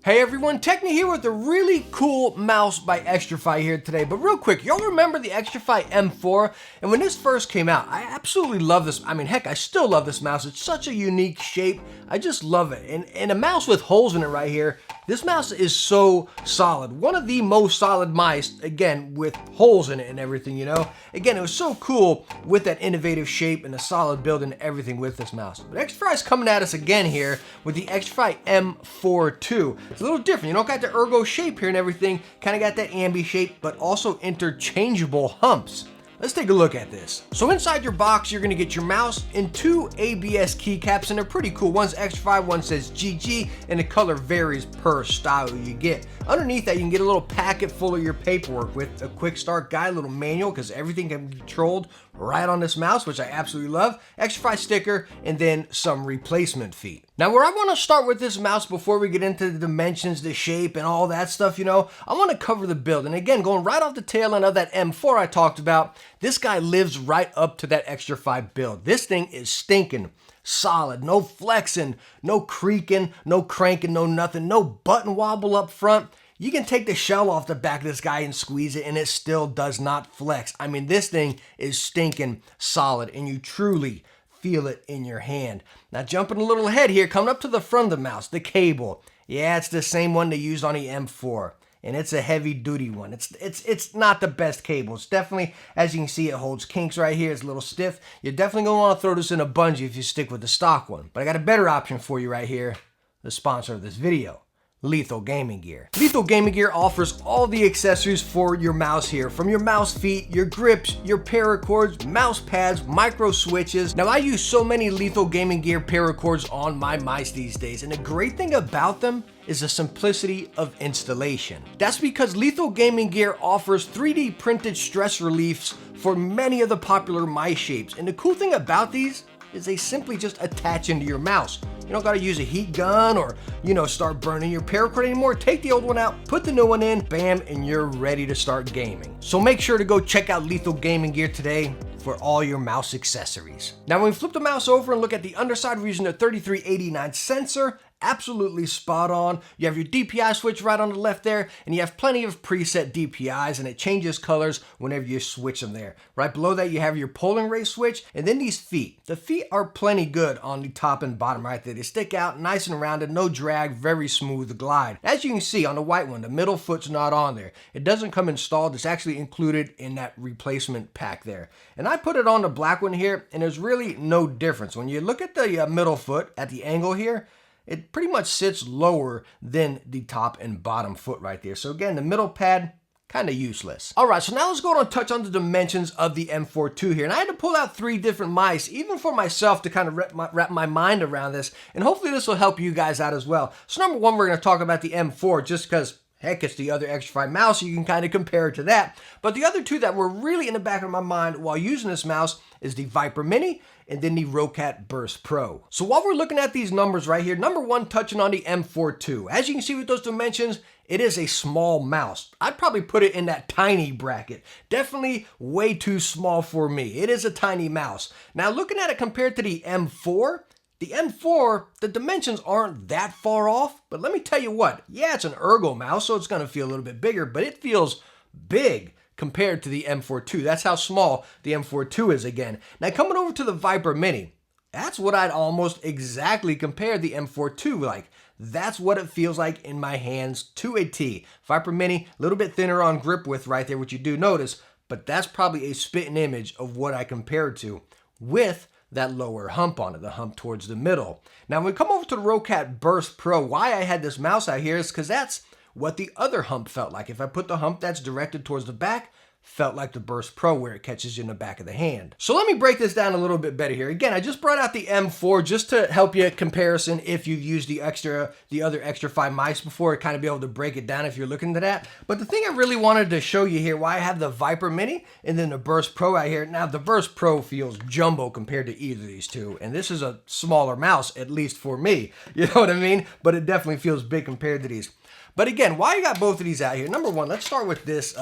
Hey everyone, Techne here with a really cool mouse by Xtrfy here today. But real quick, y'all remember the Xtrfy M4? And when this first came out, I absolutely love this. I mean, heck, I still love this mouse. It's such a unique shape. I just love it. And a mouse with holes in it right here, this mouse is so solid. One of the most solid mice, again, with holes in it and everything, you know? Again, it was so cool with that innovative shape and the solid build and everything with this mouse. But Xtrfy's coming at us again here with the Xtrfy M42. It's a little different. You don't got the ergo shape here and everything. Kind of got that ambi shape, but also interchangeable humps. Let's take a look at this. So inside your box, you're gonna get your mouse and two ABS keycaps, and they're pretty cool. One's Xtrfy, one says GG, and the color varies per style you get. Underneath that, you can get a little packet full of your paperwork with a quick start guide, a little manual, because everything can be controlled right on this mouse, which I absolutely love. Xtrfy sticker, and then some replacement feet. Now, where I want to start with this mouse before we get into the dimensions, the shape, and all that stuff, you know, I want to cover the build. And again, going right off the tail end of that M4 I talked about, this guy lives right up to that Xtrfy build. This thing is stinking solid. No flexing, no creaking, no cranking, no nothing, no button wobble up front. You can take the shell off the back of this guy and squeeze it, and it still does not flex. I mean, this thing is stinking solid, and you truly feel it in your hand. Now, jumping a little ahead here, coming up to the front of the mouse, the cable. Yeah, it's the same one they used on the M4, and it's a heavy-duty one. It's not the best cable. It's definitely, as you can see, it holds kinks right here. It's a little stiff. You're definitely going to want to throw this in a bungee if you stick with the stock one. But I got a better option for you right here, the sponsor of this video. Lethal Gaming Gear. Lethal Gaming Gear offers all the accessories for your mouse here, from your mouse feet, your grips, your paracords, mouse pads, micro switches. Now, I use so many Lethal Gaming Gear paracords on my mice these days, and the great thing about them is the simplicity of installation. That's because Lethal Gaming Gear offers 3D printed stress reliefs for many of the popular mice shapes. And the cool thing about these is they simply just attach into your mouse. You don't gotta use a heat gun or, you know, start burning your paracord anymore. Take the old one out, put the new one in, bam, and you're ready to start gaming. So make sure to go check out Lethal Gaming Gear today for all your mouse accessories. Now, when we flip the mouse over and look at the underside, we're using a 3389 sensor. Absolutely spot on. You have your DPI switch right on the left there, and you have plenty of preset DPIs, and it changes colors whenever you switch them there. Right below that, you have your polling rate switch, and then these feet. The feet are plenty good on the top and bottom right there. They stick out nice and rounded, no drag, very smooth glide. As you can see on the white one, the middle foot's not on there. It doesn't come installed. It's actually included in that replacement pack there. And I put it on the black one here, and there's really no difference. When you look at the middle foot at the angle here, it pretty much sits lower than the top and bottom foot right there. So again, the middle pad, kind of useless. All right, so now let's go on and touch on the dimensions of the M42 here. And I had to pull out 3 different mice, even for myself, to kind of wrap my mind around this. And hopefully this will help you guys out as well. So number one, we're going to talk about the M4 just because, heck, it's the other Xtrfy mouse, so you can kind of compare it to that. But the other two that were really in the back of my mind while using this mouse is the Viper Mini and then the Roccat Burst Pro. So while we're looking at these numbers right here, number one, touching on the M42. As you can see with those dimensions, it is a small mouse. I'd probably put it in that tiny bracket. Definitely way too small for me. It is a tiny mouse. Now, looking at it compared to the M4, the dimensions aren't that far off, but let me tell you what, yeah, it's an ergo mouse, so it's gonna feel a little bit bigger, but it feels big compared to the M42. That's how small the M42 is again. Now, coming over to the Viper Mini, that's what I'd almost exactly compare the M42 like. That's what it feels like in my hands to a T. Viper Mini, a little bit thinner on grip width right there, which you do notice, but that's probably a spitting image of what I compare it to with that lower hump on it, the hump towards the middle. Now, when we come over to the Roccat Burst Pro, why I had this mouse out here is because that's what the other hump felt like. If I put the hump that's directed towards the back, felt like the Burst Pro where it catches you in the back of the hand. So let me break this down a little bit better here. Again, I just brought out the M4 just to help you comparison if you've used the other Xtrfy mice before, kind of be able to break it down if you're looking to that. But the thing I really wanted to show you here, why I have the Viper Mini and then the Burst Pro out here. Now, the Burst Pro feels jumbo compared to either of these two, and this is a smaller mouse, at least for me. You know what I mean? But it definitely feels big compared to these. But again, why I got both of these out here? Number one, let's start with this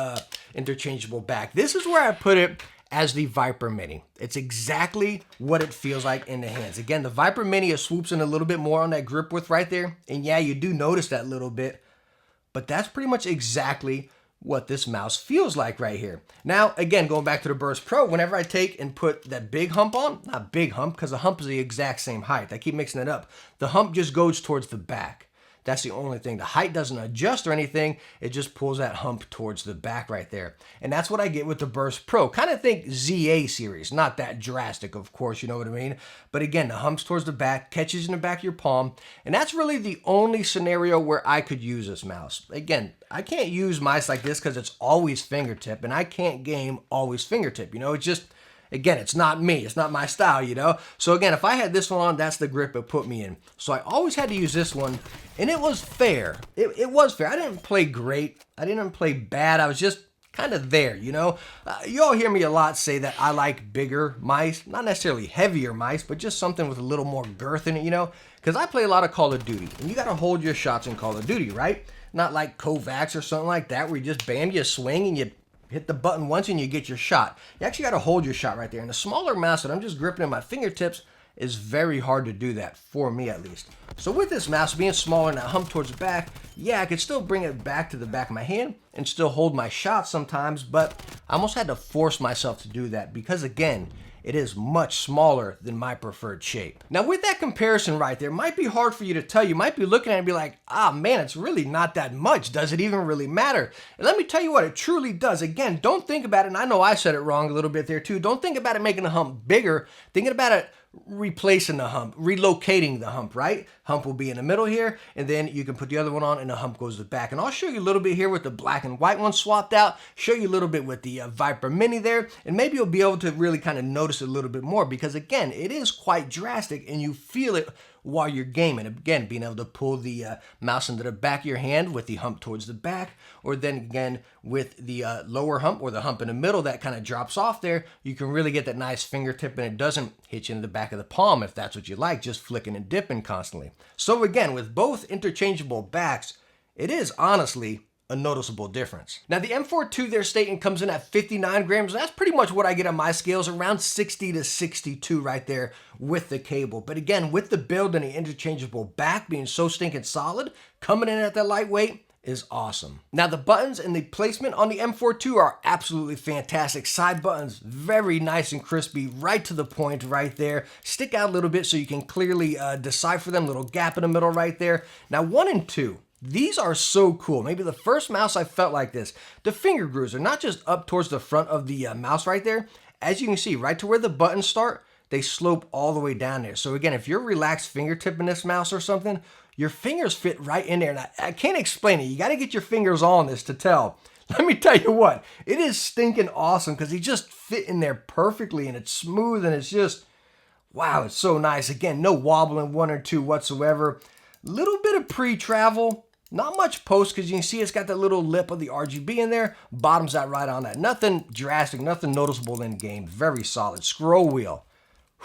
interchangeable back. This is where I put it as the Viper Mini. It's exactly what it feels like in the hands. Again, the Viper Mini swoops in a little bit more on that grip width right there. And yeah, you do notice that little bit, but that's pretty much exactly what this mouse feels like right here. Now, again, going back to the Burst Pro, whenever I take and put that big hump on, not big hump, because the hump is the exact same height. I keep mixing it up. The hump just goes towards the back. That's the only thing. The height doesn't adjust or anything. It just pulls that hump towards the back right there. And that's what I get with the Burst Pro. Kind of think ZA series. Not that drastic, of course, you know what I mean? But again, the hump's towards the back, catches in the back of your palm. And that's really the only scenario where I could use this mouse. Again, I can't use mice like this because it's always fingertip. And I can't game always fingertip. You know, it's just... Again, it's not me. It's not my style, you know? So again, if I had this one on, that's the grip it put me in. So I always had to use this one, and it was fair. It was fair. I didn't play great. I didn't play bad. I was just kind of there, you know? You all hear me a lot say that I like bigger mice. Not necessarily heavier mice, but just something with a little more girth in it, you know? Because I play a lot of Call of Duty, and you got to hold your shots in Call of Duty, right? Not like Kovacs or something like that, where you just bam, you swing, and you hit the button once and you get your shot. You actually got to hold your shot right there. And the smaller mouse that I'm just gripping in my fingertips is very hard to do that, for me at least. So with this mouse being smaller and that hump towards the back, yeah, I could still bring it back to the back of my hand and still hold my shot sometimes, but I almost had to force myself to do that because, again, it is much smaller than my preferred shape. Now with that comparison right there, it might be hard for you to tell. You might be looking at it and be like, ah man, it's really not that much. Does it even really matter? And let me tell you what, it truly does. Again, don't think about it, and I know I said it wrong a little bit there too. Don't think about it making the hump bigger. Thinking about it replacing the hump, relocating the hump, right? Hump will be in the middle here, and then you can put the other one on and the hump goes to the back. And I'll show you a little bit here with the black and white one swapped out, show you a little bit with the Viper Mini there, and maybe you'll be able to really kind of notice it a little bit more because, again, it is quite drastic and you feel it while you're gaming. Again, being able to pull the mouse into the back of your hand with the hump towards the back, or then again with the lower hump or the hump in the middle that kind of drops off there, you can really get that nice fingertip and it doesn't hit you in the back of the palm if that's what you like, just flicking and dipping constantly. So again, with both interchangeable backs, it is honestly a noticeable difference. Now the M42 they're stating comes in at 59 grams. That's pretty much what I get on my scales, around 60 to 62 right there with the cable. But again, with the build and the interchangeable back being so stinking solid, coming in at that lightweight is awesome. Now the buttons and the placement on the M42 are absolutely fantastic. Side buttons, very nice and crispy, right to the point right there. Stick out a little bit so you can clearly decipher them, little gap in the middle right there. Now 1 and 2. These are so cool. Maybe the first mouse I felt like this. The finger grooves are not just up towards the front of the mouse right there. As you can see, right to where the buttons start, they slope all the way down there. So again, if you're relaxed fingertip in this mouse or something, your fingers fit right in there. And I can't explain it. You got to get your fingers on this to tell. Let me tell you what, it is stinking awesome because they just fit in there perfectly and it's smooth and it's just, wow, it's so nice. Again, no wobbling 1 or 2 whatsoever. Little bit of pre-travel. Not much post because you can see it's got that little lip of the RGB in there. Bottoms out right on that. Nothing drastic, nothing noticeable in game. Very solid. Scroll wheel.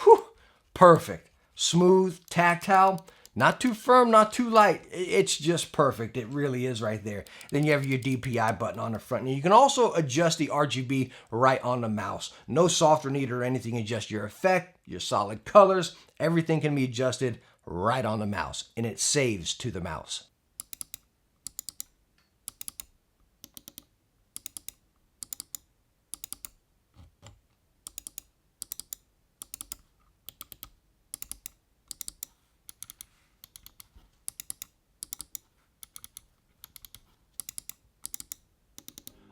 Whew. Perfect. Smooth, tactile. Not too firm, not too light. It's just perfect. It really is right there. Then you have your DPI button on the front. And you can also adjust the RGB right on the mouse. No softer needle or anything. Adjust your effect, your solid colors. Everything can be adjusted right on the mouse. And it saves to the mouse.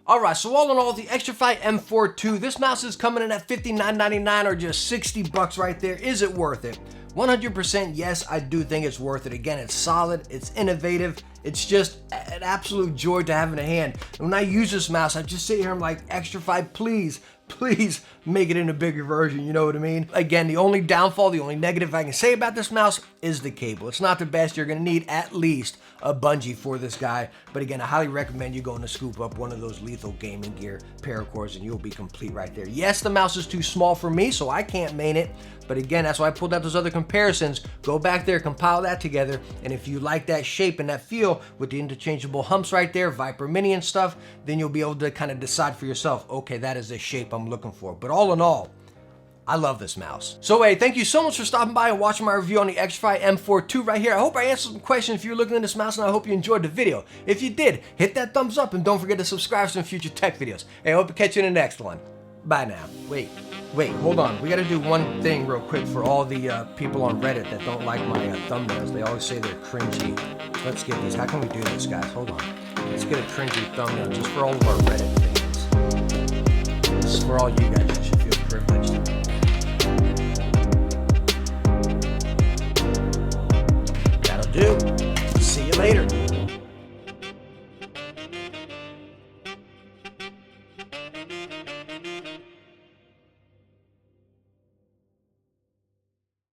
Alright, so all in all, the Xtrfy M42, this mouse is coming in at $59.99 or just 60 bucks right there. Is it worth it? 100% yes, I do think it's worth it. Again, it's solid, it's innovative, it's just an absolute joy to have in the hand. And when I use this mouse, I just sit here and I'm like, Xtrfy, please make it in a bigger version, you know what I mean? Again, the only downfall, the only negative I can say about this mouse is the cable. It's not the best. You're gonna need at least a bungee for this guy. But again, I highly recommend you going to scoop up one of those lethal gaming gear paracords and you'll be complete right there. Yes, the mouse is too small for me, so I can't main it. But again, that's why I pulled out those other comparisons. Go back there, compile that together. And if you like that shape and that feel with the interchangeable humps right there, Viper Mini and stuff, then you'll be able to kind of decide for yourself, okay, that is the shape I'm looking for. But all in all, I love this mouse. So hey, thank you so much for stopping by and watching my review on the Xtrfy M42 right here. I hope I answered some questions if you're looking at this mouse, and I hope you enjoyed the video. If you did, hit that thumbs up and don't forget to subscribe for some future tech videos. Hey, I hope to catch you in the next one. Bye now. Wait, hold on. We gotta do one thing real quick for all the people on Reddit that don't like my thumbnails. They always say they're cringy. Let's get these. How can we do this, guys? Hold on. Let's get a cringy thumbnail just for all of our Reddit fans. This is for all you guys. You should feel privileged.